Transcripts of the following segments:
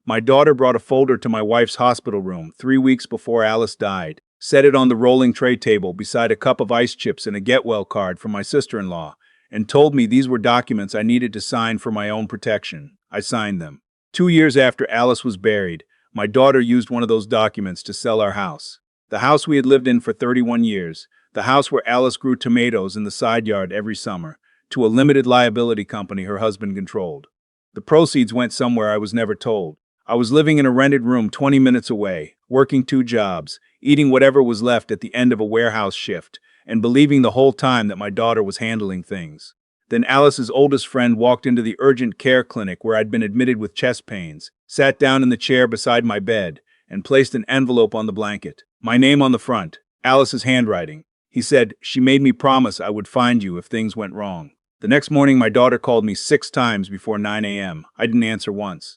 My daughter brought a folder to my wife's hospital room 3 weeks before Alice died, set it on the rolling tray table beside a cup of ice chips and a get well card from my sister-in-law, and told me these were documents I needed to sign for my own protection. I signed them. 2 years after Alice was buried, my daughter used one of those documents to sell our house. The house we had lived in for 31 years, the house where Alice grew tomatoes in the side yard every summer, to a limited liability company her husband controlled. The proceeds went somewhere I was never told. I was living in a rented room 20 minutes away, working 2 jobs, eating whatever was left at the end of a warehouse shift, and believing the whole time that my daughter was handling things. Then Alice's oldest friend walked into the urgent care clinic where I'd been admitted with chest pains, sat down in the chair beside my bed, and placed an envelope on the blanket. My name on the front, Alice's handwriting. He said, "She made me promise I would find you if things went wrong." The next morning, my daughter called me 6 times before 9 a.m. I didn't answer once.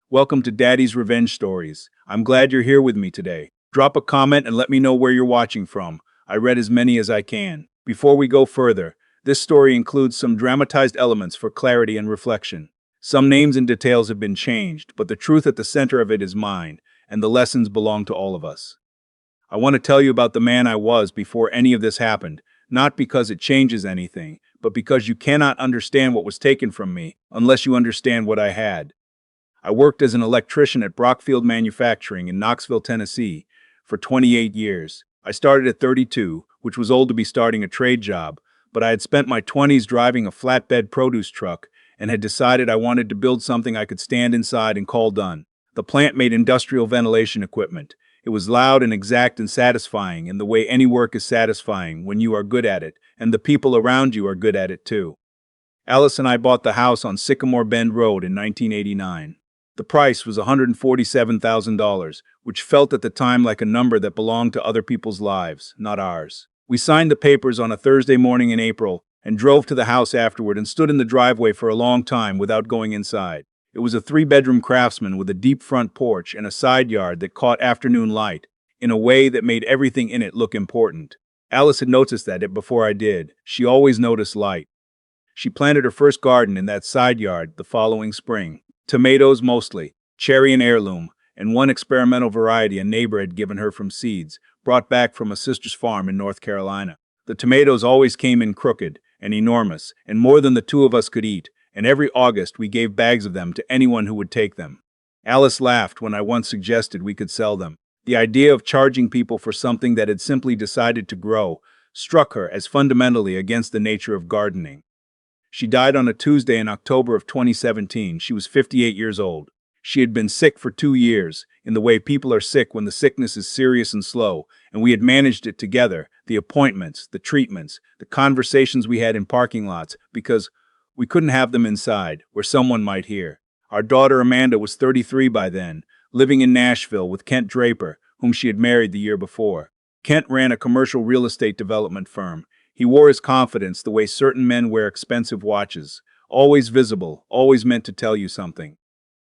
Welcome to Daddy's Revenge Stories. I'm glad you're here with me today. Drop a comment and let me know where you're watching from. I read as many as I can. Before we go further, this story includes some dramatized elements for clarity and reflection. Some names and details have been changed, but the truth at the center of it is mine, and the lessons belong to all of us. I want to tell you about the man I was before any of this happened, not because it changes anything, but because you cannot understand what was taken from me unless you understand what I had. I worked as an electrician at Brockfield Manufacturing in Knoxville, Tennessee, for 28 years. I started at 32, which was old to be starting a trade job, but I had spent my 20s driving a flatbed produce truck and had decided I wanted to build something I could stand inside and call done. The plant made industrial ventilation equipment. It was loud and exact and satisfying in the way any work is satisfying when you are good at it, and the people around you are good at it too. Alice and I bought the house on Sycamore Bend Road in 1989. The price was $147,000, which felt at the time like a number that belonged to other people's lives, not ours. We signed the papers on a Thursday morning in April and drove to the house afterward and stood in the driveway for a long time without going inside. It was a 3-bedroom Craftsman with a deep front porch and a side yard that caught afternoon light in a way that made everything in it look important. Alice had noticed that before I did. She always noticed light. She planted her first garden in that side yard the following spring. Tomatoes mostly, cherry and heirloom, and one experimental variety a neighbor had given her from seeds, brought back from a sister's farm in North Carolina. The tomatoes always came in crooked and enormous, and more than the 2 of us could eat, and every August we gave bags of them to anyone who would take them. Alice laughed when I once suggested we could sell them. The idea of charging people for something that had simply decided to grow struck her as fundamentally against the nature of gardening. She died on a Tuesday in October of 2017. She was 58 years old. She had been sick for 2 years, in the way people are sick when the sickness is serious and slow, and we had managed it together, the appointments, the treatments, the conversations we had in parking lots, because we couldn't have them inside, where someone might hear. Our daughter Amanda was 33 by then, living in Nashville with Kent Draper, whom she had married the year before. Kent ran a commercial real estate development firm. He wore his confidence the way certain men wear expensive watches, always visible, always meant to tell you something.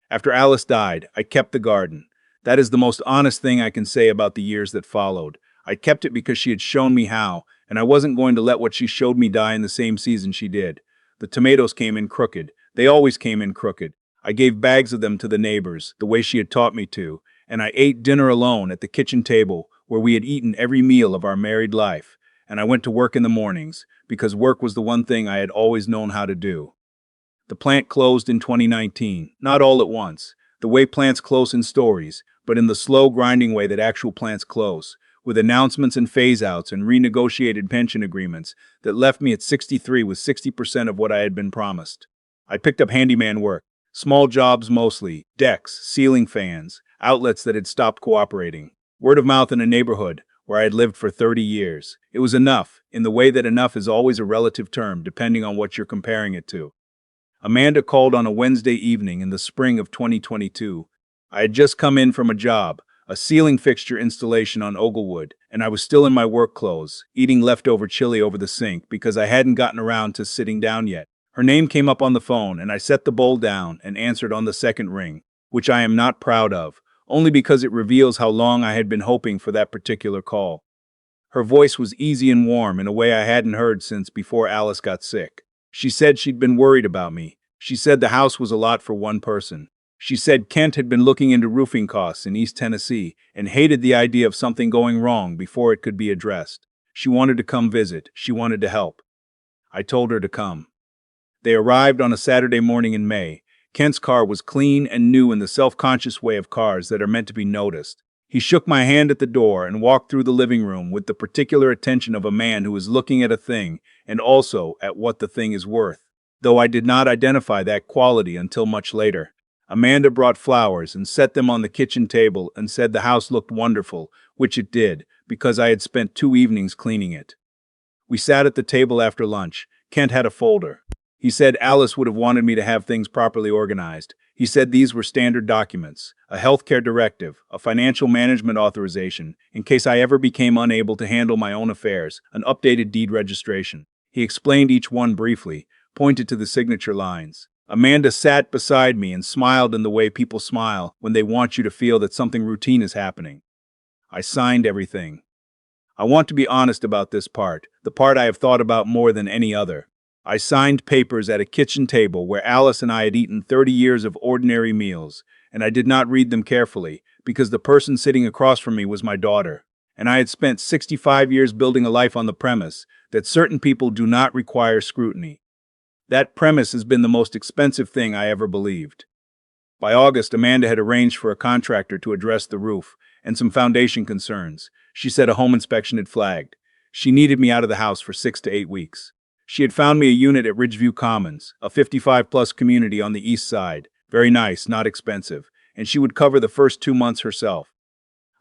After Alice died, I kept the garden. That is the most honest thing I can say about the years that followed. I kept it because she had shown me how, and I wasn't going to let what she showed me die in the same season she did. The tomatoes came in crooked. They always came in crooked. I gave bags of them to the neighbors, the way she had taught me to, and I ate dinner alone at the kitchen table where we had eaten every meal of our married life. And I went to work in the mornings, because work was the one thing I had always known how to do. The plant closed in 2019, not all at once, the way plants close in stories, but in the slow grinding way that actual plants close, with announcements and phase-outs and renegotiated pension agreements that left me at 63 with 60% of what I had been promised. I picked up handyman work, small jobs mostly, decks, ceiling fans, outlets that had stopped cooperating, word of mouth in a neighborhood where I had lived for 30 years. It was enough, in the way that enough is always a relative term depending on what you're comparing it to. Amanda called on a Wednesday evening in the spring of 2022. I had just come in from a job, a ceiling fixture installation on Oglewood, and I was still in my work clothes, eating leftover chili over the sink because I hadn't gotten around to sitting down yet. Her name came up on the phone, and I set the bowl down and answered on the second ring, which I am not proud of, only because it reveals how long I had been hoping for that particular call. Her voice was easy and warm in a way I hadn't heard since before Alice got sick. She said she'd been worried about me. She said the house was a lot for one person. She said Kent had been looking into roofing costs in East Tennessee and hated the idea of something going wrong before it could be addressed. She wanted to come visit. She wanted to help. I told her to come. They arrived on a Saturday morning in May. Kent's car was clean and new in the self-conscious way of cars that are meant to be noticed. He shook my hand at the door and walked through the living room with the particular attention of a man who is looking at a thing and also at what the thing is worth, though I did not identify that quality until much later. Amanda brought flowers and set them on the kitchen table and said the house looked wonderful, which it did, because I had spent 2 evenings cleaning it. We sat at the table after lunch. Kent had a folder. He said Alice would have wanted me to have things properly organized. He said these were standard documents, a healthcare directive, a financial management authorization, in case I ever became unable to handle my own affairs, an updated deed registration. He explained each one briefly, pointed to the signature lines. Amanda sat beside me and smiled in the way people smile when they want you to feel that something routine is happening. I signed everything. I want to be honest about this part, the part I have thought about more than any other. I signed papers at a kitchen table where Alice and I had eaten 30 years of ordinary meals, and I did not read them carefully because the person sitting across from me was my daughter, and I had spent 65 years building a life on the premise that certain people do not require scrutiny. That premise has been the most expensive thing I ever believed. By August, Amanda had arranged for a contractor to address the roof and some foundation concerns. She said a home inspection had flagged. She needed me out of the house for 6 to 8 weeks. She had found me a unit at Ridgeview Commons, a 55-plus community on the east side. Very nice, not expensive, and she would cover the first 2 months herself.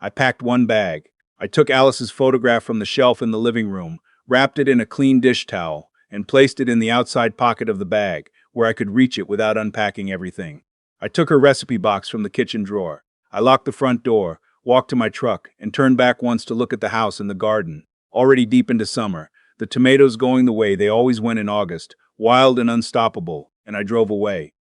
I packed one bag. I took Alice's photograph from the shelf in the living room, wrapped it in a clean dish towel, and placed it in the outside pocket of the bag, where I could reach it without unpacking everything. I took her recipe box from the kitchen drawer. I locked the front door, walked to my truck, and turned back once to look at the house and the garden. Already deep into summer, the tomatoes going the way they always went in August, wild and unstoppable, and I drove away.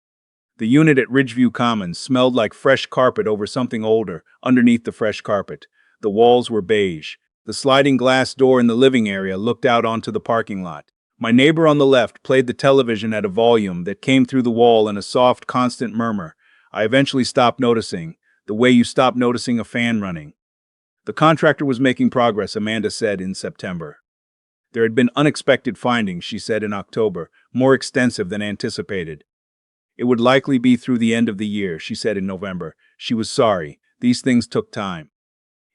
The unit at Ridgeview Commons smelled like fresh carpet over something older, underneath the fresh carpet. The walls were beige. The sliding glass door in the living area looked out onto the parking lot. My neighbor on the left played the television at a volume that came through the wall in a soft, constant murmur. I eventually stopped noticing, the way you stop noticing a fan running. The contractor was making progress, Amanda said in September. There had been unexpected findings, she said in October, more extensive than anticipated. It would likely be through the end of the year, she said in November. She was sorry. These things took time.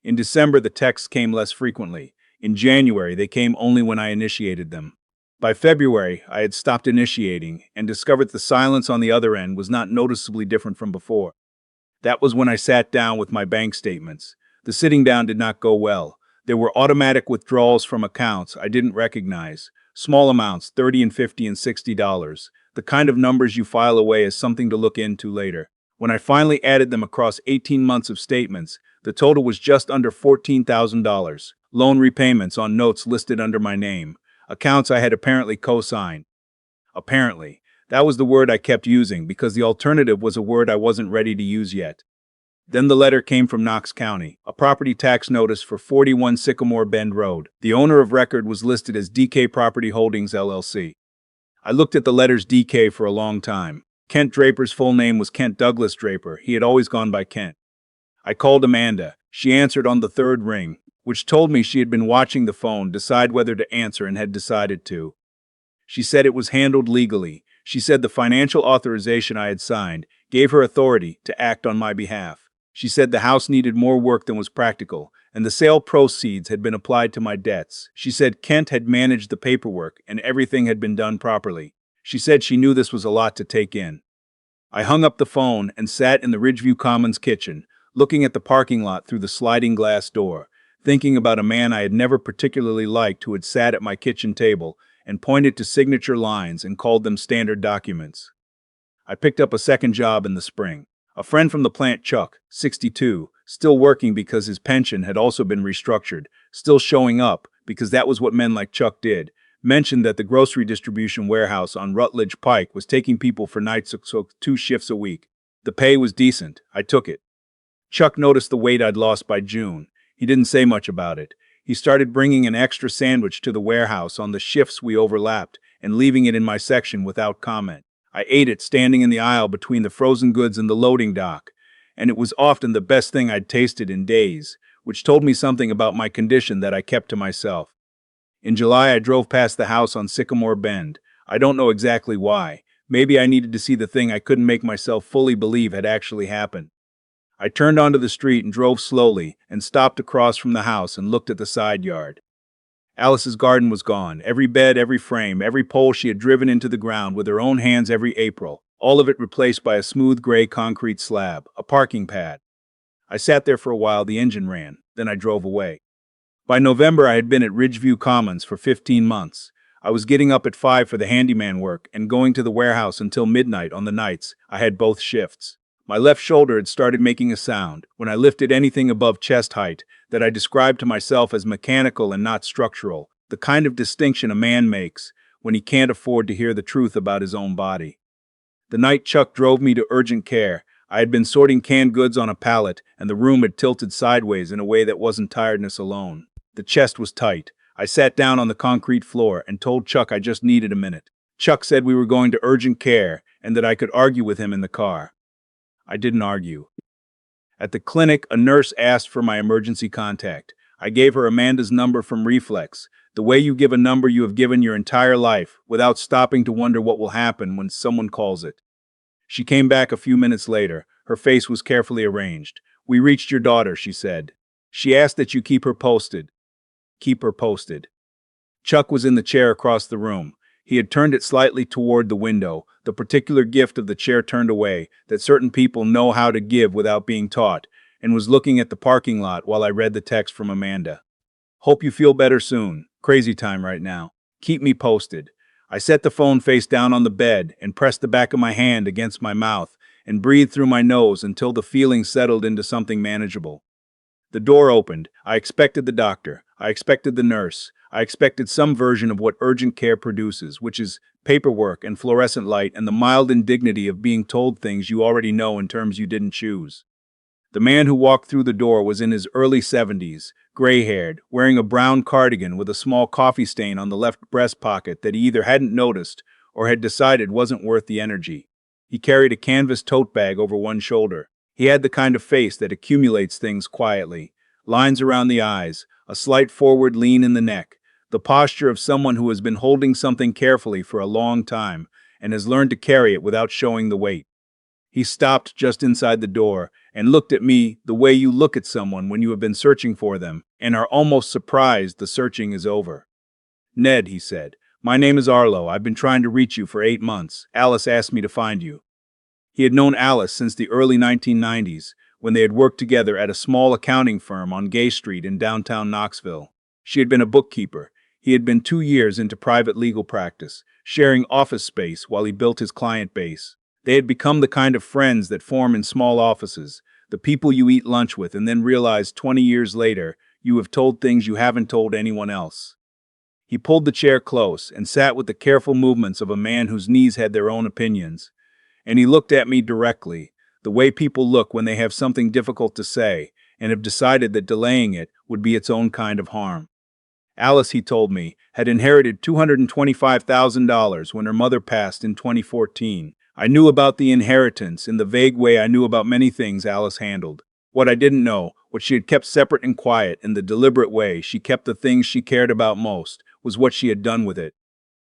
In December, the texts came less frequently. In January, they came only when I initiated them. By February, I had stopped initiating and discovered the silence on the other end was not noticeably different from before. That was when I sat down with my bank statements. The sitting down did not go well. There were automatic withdrawals from accounts I didn't recognize. Small amounts, $30 and $50 and $60. The kind of numbers you file away as something to look into later. When I finally added them across 18 months of statements, the total was just under $14,000. Loan repayments on notes listed under my name. Accounts I had apparently co-signed. Apparently. That was the word I kept using because the alternative was a word I wasn't ready to use yet. Then the letter came from Knox County, a property tax notice for 41 Sycamore Bend Road. The owner of record was listed as DK Property Holdings, LLC. I looked at the letters DK for a long time. Kent Draper's full name was Kent Douglas Draper. He had always gone by Kent. I called Amanda. She answered on the third ring, which told me she had been watching the phone decide whether to answer and had decided to. She said it was handled legally. She said the financial authorization I had signed gave her authority to act on my behalf. She said the house needed more work than was practical, and the sale proceeds had been applied to my debts. She said Kent had managed the paperwork and everything had been done properly. She said she knew this was a lot to take in. I hung up the phone and sat in the Ridgeview Commons kitchen, looking at the parking lot through the sliding glass door, thinking about a man I had never particularly liked who had sat at my kitchen table and pointed to signature lines and called them standard documents. I picked up a second job in the spring. A friend from the plant, Chuck, 62, still working because his pension had also been restructured, still showing up because that was what men like Chuck did, mentioned that the grocery distribution warehouse on Rutledge Pike was taking people for nights, so 2 shifts a week. The pay was decent. I took it. Chuck noticed the weight I'd lost by June. He didn't say much about it. He started bringing an extra sandwich to the warehouse on the shifts we overlapped and leaving it in my section without comment. I ate it standing in the aisle between the frozen goods and the loading dock, and it was often the best thing I'd tasted in days, which told me something about my condition that I kept to myself. In July, I drove past the house on Sycamore Bend. I don't know exactly why. Maybe I needed to see the thing I couldn't make myself fully believe had actually happened. I turned onto the street and drove slowly and stopped across from the house and looked at the side yard. Alice's garden was gone. Every bed, every frame, every pole she had driven into the ground with her own hands every April, all of it replaced by a smooth gray concrete slab, a parking pad. I sat there for a while, the engine ran, then I drove away. By November, I had been at Ridgeview Commons for 15 months. I was getting up at 5 for the handyman work and going to the warehouse until midnight on the nights. I had both shifts. My left shoulder had started making a sound when I lifted anything above chest height that I described to myself as mechanical and not structural, the kind of distinction a man makes when he can't afford to hear the truth about his own body. The night Chuck drove me to urgent care, I had been sorting canned goods on a pallet, and the room had tilted sideways in a way that wasn't tiredness alone. The chest was tight. I sat down on the concrete floor and told Chuck I just needed a minute. Chuck said we were going to urgent care and that I could argue with him in the car. I didn't argue. At the clinic, a nurse asked for my emergency contact. I gave her Amanda's number from Reflex, the way you give a number you have given your entire life without stopping to wonder what will happen when someone calls it. She came back a few minutes later. Her face was carefully arranged. "We reached your daughter," she said. "She asked that you keep her posted." Keep her posted. Chuck was in the chair across the room. He had turned it slightly toward the window, the particular gift of the chair turned away that certain people know how to give without being taught, and was looking at the parking lot while I read the text from Amanda. "Hope you feel better soon. Crazy time right now. Keep me posted." I set the phone face down on the bed and pressed the back of my hand against my mouth and breathed through my nose until the feeling settled into something manageable. The door opened. I expected the doctor. I expected the nurse. I expected some version of what urgent care produces, which is paperwork and fluorescent light and the mild indignity of being told things you already know in terms you didn't choose. The man who walked through the door was in his early 70s, gray-haired, wearing a brown cardigan with a small coffee stain on the left breast pocket that he either hadn't noticed or had decided wasn't worth the energy. He carried a canvas tote bag over one shoulder. He had the kind of face that accumulates things quietly, lines around the eyes, a slight forward lean in the neck, the posture of someone who has been holding something carefully for a long time and has learned to carry it without showing the weight. He stopped just inside the door and looked at me the way you look at someone when you have been searching for them and are almost surprised the searching is over. "Ned," he said, "my name is Arlo. I've been trying to reach you for 8 months. Alice asked me to find you." He had known Alice since the early 1990s, when they had worked together at a small accounting firm on Gay Street in downtown Knoxville. She had been a bookkeeper. He had been 2 years into private legal practice, sharing office space while he built his client base. They had become the kind of friends that form in small offices, the people you eat lunch with and then realize 20 years later you have told things you haven't told anyone else. He pulled the chair close and sat with the careful movements of a man whose knees had their own opinions. And he looked at me directly, the way people look when they have something difficult to say and have decided that delaying it would be its own kind of harm. Alice, he told me, had inherited $225,000 when her mother passed in 2014. I knew about the inheritance in the vague way I knew about many things Alice handled. What I didn't know, what she had kept separate and quiet in the deliberate way she kept the things she cared about most, was what she had done with it.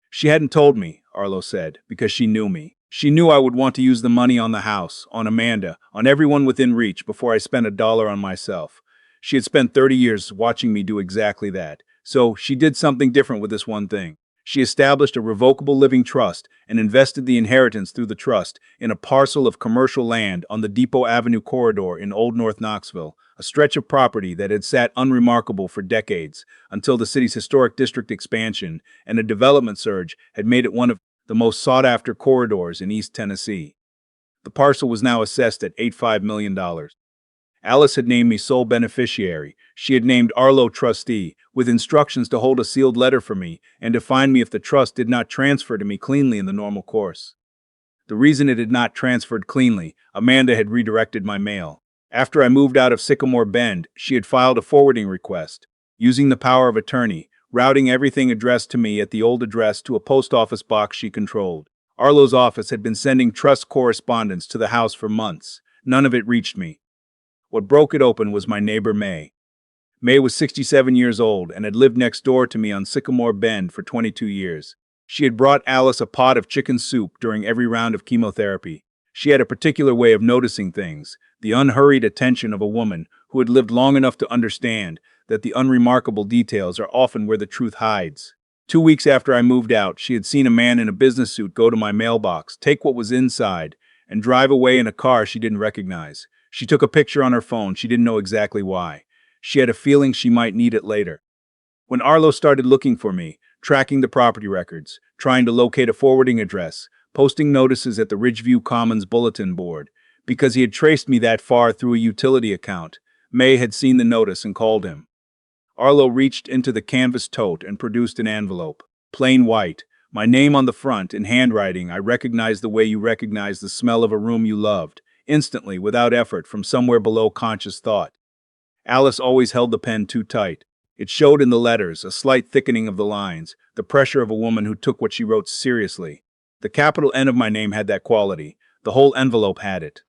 "She hadn't told me," Arlo said, "because she knew me. She knew I would want to use the money on the house, on Amanda, on everyone within reach before I spent $1 on myself. She had spent 30 years watching me do exactly that. So she did something different with this one thing. She established a revocable living trust and invested the inheritance through the trust in a parcel of commercial land on the Depot Avenue corridor in Old North Knoxville, a stretch of property that had sat unremarkable for decades until the city's historic district expansion and a development surge had made it one of the most sought-after corridors in East Tennessee. The parcel was now assessed at $85 million. Alice had named me sole beneficiary. She had named Arlo trustee, with instructions to hold a sealed letter for me and to find me if the trust did not transfer to me cleanly in the normal course. The reason it had not transferred cleanly, Amanda had redirected my mail. After I moved out of Sycamore Bend, she had filed a forwarding request, using the power of attorney, routing everything addressed to me at the old address to a post office box she controlled. Arlo's office had been sending trust correspondence to the house for months. None of it reached me. What broke it open was my neighbor May. May was 67 years old and had lived next door to me on Sycamore Bend for 22 years. She had brought Alice a pot of chicken soup during every round of chemotherapy. She had a particular way of noticing things, the unhurried attention of a woman who had lived long enough to understand that the unremarkable details are often where the truth hides. 2 weeks after I moved out, she had seen a man in a business suit go to my mailbox, take what was inside, and drive away in a car she didn't recognize. She took a picture on her phone. She didn't know exactly why. She had a feeling she might need it later. When Arlo started looking for me, tracking the property records, trying to locate a forwarding address, posting notices at the Ridgeview Commons bulletin board, because he had traced me that far through a utility account, May had seen the notice and called him. Arlo reached into the canvas tote and produced an envelope. Plain white, my name on the front in handwriting. I recognized the way you recognize the smell of a room you loved, instantly, without effort, from somewhere below conscious thought. Alice always held the pen too tight. It showed in the letters, a slight thickening of the lines, the pressure of a woman who took what she wrote seriously. The capital N of my name had that quality. The whole envelope had it.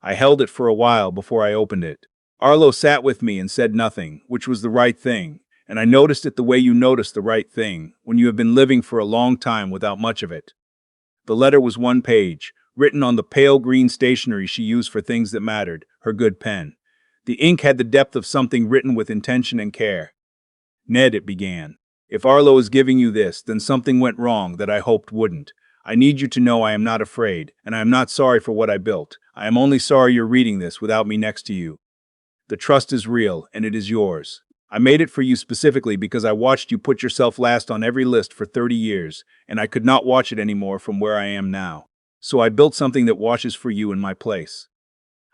I held it for a while before I opened it. Arlo sat with me and said nothing, which was the right thing, and I noticed it the way you notice the right thing when you have been living for a long time without much of it. The letter was 1 page, written on the pale green stationery she used for things that mattered, her good pen. The ink had the depth of something written with intention and care. Ned, it began, if Arlo is giving you this, then something went wrong that I hoped wouldn't. I need you to know I am not afraid, and I am not sorry for what I built. I am only sorry you're reading this without me next to you. The trust is real, and it is yours. I made it for you specifically because I watched you put yourself last on every list for 30 years, and I could not watch it anymore from where I am now. So I built something that watches for you in my place.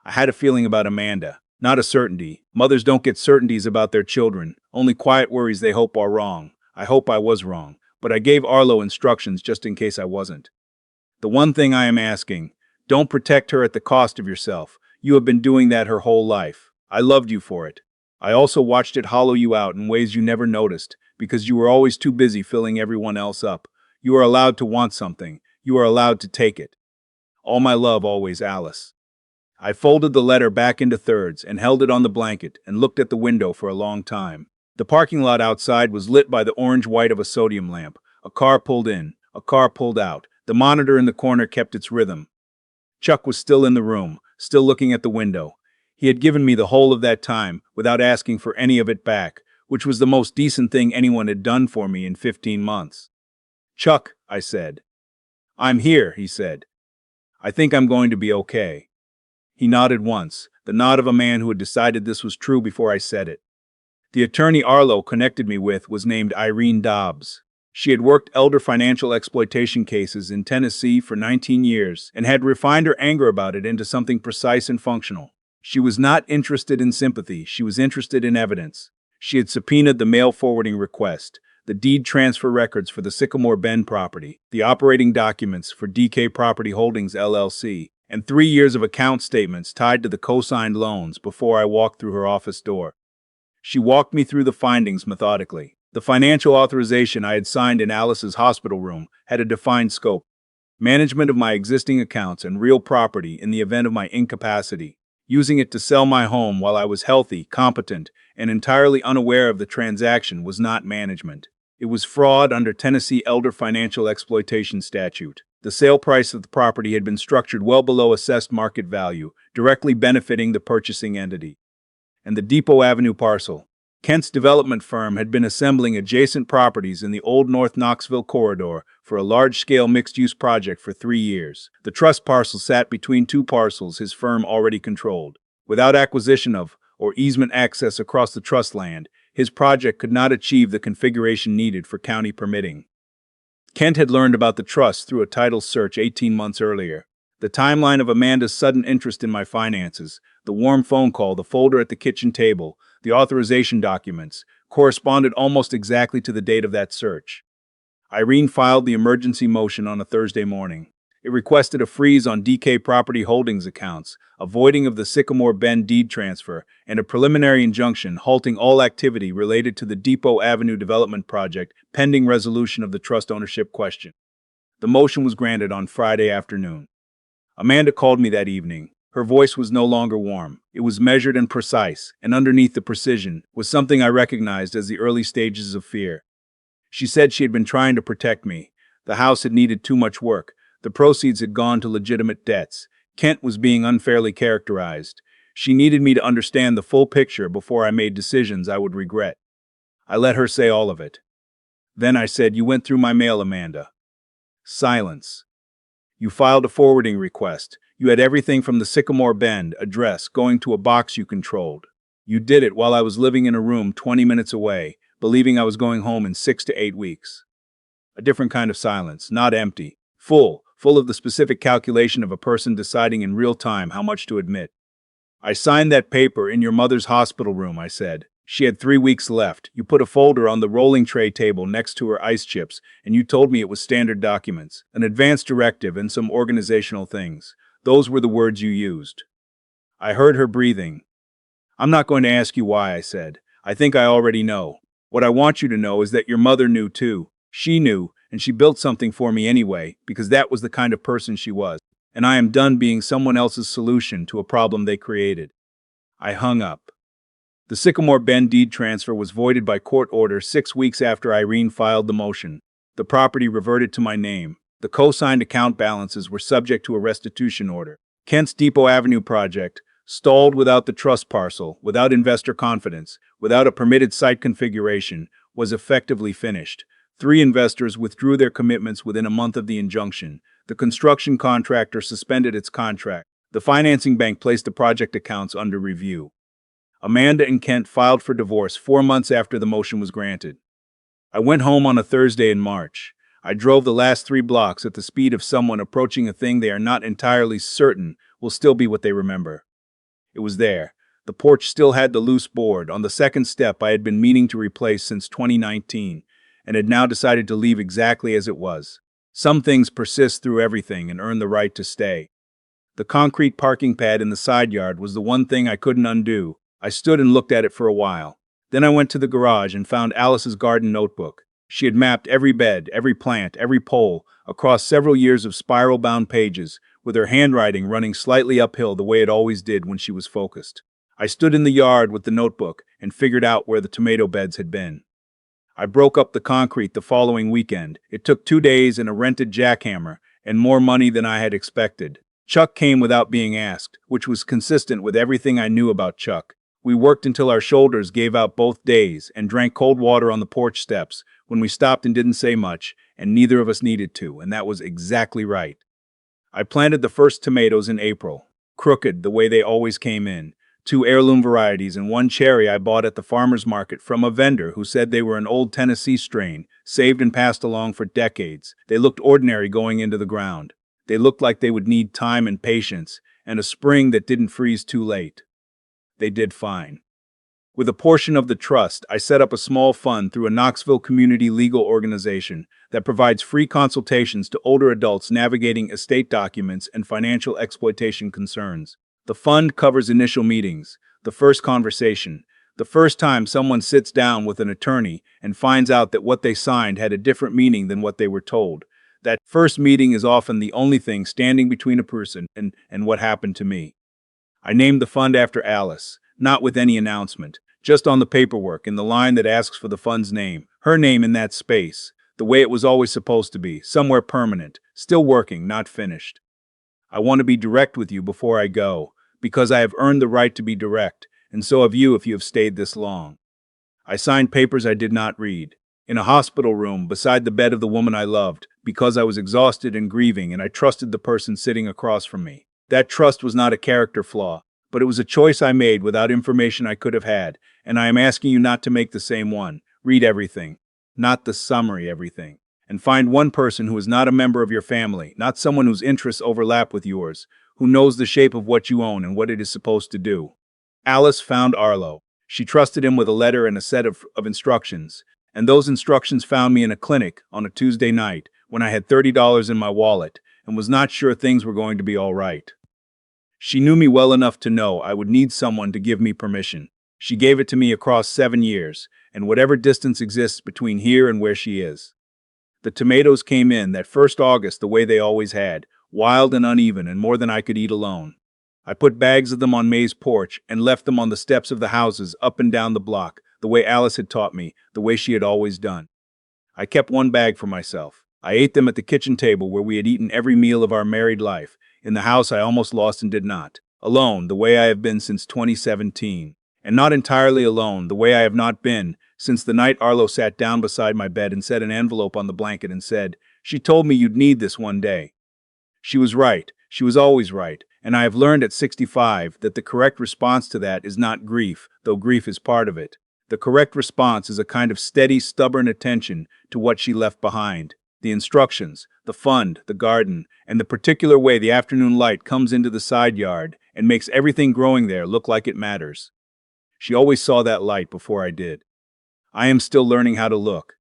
I had a feeling about Amanda, not a certainty. Mothers don't get certainties about their children, only quiet worries they hope are wrong. I hope I was wrong, but I gave Arlo instructions just in case I wasn't. The one thing I am asking, don't protect her at the cost of yourself. You have been doing that her whole life. I loved you for it. I also watched it hollow you out in ways you never noticed, because you were always too busy filling everyone else up. You are allowed to want something. You are allowed to take it. All my love, always, Alice. I folded the letter back into thirds and held it on the blanket and looked at the window for a long time. The parking lot outside was lit by the orange-white of a sodium lamp. A car pulled in. A car pulled out. The monitor in the corner kept its rhythm. Chuck was still in the room, still looking at the window. He had given me the whole of that time without asking for any of it back, which was the most decent thing anyone had done for me in 15 months. Chuck, I said. I'm here, he said. I think I'm going to be okay. He nodded once, the nod of a man who had decided this was true before I said it. The attorney Arlo connected me with was named Irene Dobbs. She had worked elder financial exploitation cases in Tennessee for 19 years and had refined her anger about it into something precise and functional. She was not interested in sympathy, she was interested in evidence. She had subpoenaed the mail forwarding request, the deed transfer records for the Sycamore Bend property, the operating documents for DK Property Holdings LLC, and 3 years of account statements tied to the co-signed loans before I walked through her office door. She walked me through the findings methodically. The financial authorization I had signed in Alice's hospital room had a defined scope. Management of my existing accounts and real property in the event of my incapacity. Using it to sell my home while I was healthy, competent, and entirely unaware of the transaction was not management. It was fraud under Tennessee Elder Financial Exploitation Statute. The sale price of the property had been structured well below assessed market value, directly benefiting the purchasing entity. And the Depot Avenue parcel. Kent's development firm had been assembling adjacent properties in the old North Knoxville corridor for a large-scale mixed-use project for 3 years. The trust parcel sat between 2 parcels his firm already controlled. Without acquisition of or easement access across the trust land, his project could not achieve the configuration needed for county permitting. Kent had learned about the trust through a title search 18 months earlier. The timeline of Amanda's sudden interest in my finances, the warm phone call, the folder at the kitchen table, the authorization documents, corresponded almost exactly to the date of that search. Irene filed the emergency motion on a Thursday morning. It requested a freeze on DK Property Holdings accounts, a voiding of the Sycamore Bend deed transfer, and a preliminary injunction halting all activity related to the Depot Avenue development project pending resolution of the trust ownership question. The motion was granted on Friday afternoon. Amanda called me that evening. Her voice was no longer warm. It was measured and precise, and underneath the precision was something I recognized as the early stages of fear. She said she had been trying to protect me. The house had needed too much work. The proceeds had gone to legitimate debts. Kent was being unfairly characterized. She needed me to understand the full picture before I made decisions I would regret. I let her say all of it. Then I said, "You went through my mail, Amanda." Silence. "You filed a forwarding request. You had everything from the Sycamore Bend address going to a box you controlled. You did it while I was living in a room 20 minutes away, believing I was going home in 6 to 8 weeks. A different kind of silence, not empty, full of the specific calculation of a person deciding in real time how much to admit. "I signed that paper in your mother's hospital room," I said. "She had 3 weeks left. You put a folder on the rolling tray table next to her ice chips, and you told me it was standard documents, an advance directive, and some organizational things. Those were the words you used." I heard her breathing. "I'm not going to ask you why," I said. "I think I already know. What I want you to know is that your mother knew too. She knew, and she built something for me anyway, because that was the kind of person she was. And I am done being someone else's solution to a problem they created." I hung up. The Sycamore Bend deed transfer was voided by court order 6 weeks after Irene filed the motion. The property reverted to my name. The co-signed account balances were subject to a restitution order. Kent's Depot Avenue project, stalled without the trust parcel, without investor confidence, without a permitted site configuration, was effectively finished. 3 investors withdrew their commitments within a month of the injunction. The construction contractor suspended its contract. The financing bank placed the project accounts under review. Amanda and Kent filed for divorce 4 months after the motion was granted. I went home on a Thursday in March. I drove the last 3 blocks at the speed of someone approaching a thing they are not entirely certain will still be what they remember. It was there. The porch still had the loose board on the second step I had been meaning to replace since 2019, and had now decided to leave exactly as it was. Some things persist through everything and earn the right to stay. The concrete parking pad in the side yard was the one thing I couldn't undo. I stood and looked at it for a while. Then I went to the garage and found Alice's garden notebook. She had mapped every bed, every plant, every pole, across several years of spiral-bound pages, with her handwriting running slightly uphill the way it always did when she was focused. I stood in the yard with the notebook and figured out where the tomato beds had been. I broke up the concrete the following weekend. It took 2 days and a rented jackhammer, and more money than I had expected. Chuck came without being asked, which was consistent with everything I knew about Chuck. We worked until our shoulders gave out both days and drank cold water on the porch steps when we stopped and didn't say much, and neither of us needed to, and that was exactly right. I planted the first tomatoes in April, crooked the way they always came in. 2 heirloom varieties and 1 cherry I bought at the farmer's market from a vendor who said they were an old Tennessee strain, saved and passed along for decades. They looked ordinary going into the ground. They looked like they would need time and patience, and a spring that didn't freeze too late. They did fine. With a portion of the trust, I set up a small fund through a Knoxville community legal organization that provides free consultations to older adults navigating estate documents and financial exploitation concerns. The fund covers initial meetings, the first conversation, the first time someone sits down with an attorney and finds out that what they signed had a different meaning than what they were told. That first meeting is often the only thing standing between a person and what happened to me. I named the fund after Alice, not with any announcement, just on the paperwork in the line that asks for the fund's name, her name in that space, the way it was always supposed to be, somewhere permanent, still working, not finished. I want to be direct with you before I go, because I have earned the right to be direct, and so have you if you have stayed this long. I signed papers I did not read, in a hospital room beside the bed of the woman I loved, because I was exhausted and grieving and I trusted the person sitting across from me. That trust was not a character flaw, but it was a choice I made without information I could have had, and I am asking you not to make the same one. Read everything, not the summary everything, and find one person who is not a member of your family, not someone whose interests overlap with yours, who knows the shape of what you own and what it is supposed to do. Alice found Arlo. She trusted him with a letter and a set of instructions, and those instructions found me in a clinic on a Tuesday night when I had $30 in my wallet and was not sure things were going to be all right. She knew me well enough to know I would need someone to give me permission. She gave it to me across 7 years, and whatever distance exists between here and where she is. The tomatoes came in that first August the way they always had, wild and uneven and more than I could eat alone. I put bags of them on May's porch and left them on the steps of the houses up and down the block, the way Alice had taught me, the way she had always done. I kept one bag for myself. I ate them at the kitchen table where we had eaten every meal of our married life, in the house I almost lost and did not. Alone, the way I have been since 2017. And not entirely alone, the way I have not been since the night Arlo sat down beside my bed and set an envelope on the blanket and said, "She told me you'd need this one day." She was right. She was always right. And I have learned at 65 that the correct response to that is not grief, though grief is part of it. The correct response is a kind of steady, stubborn attention to what she left behind. The instructions, the fund, the garden, and the particular way the afternoon light comes into the side yard and makes everything growing there look like it matters. She always saw that light before I did. I am still learning how to look.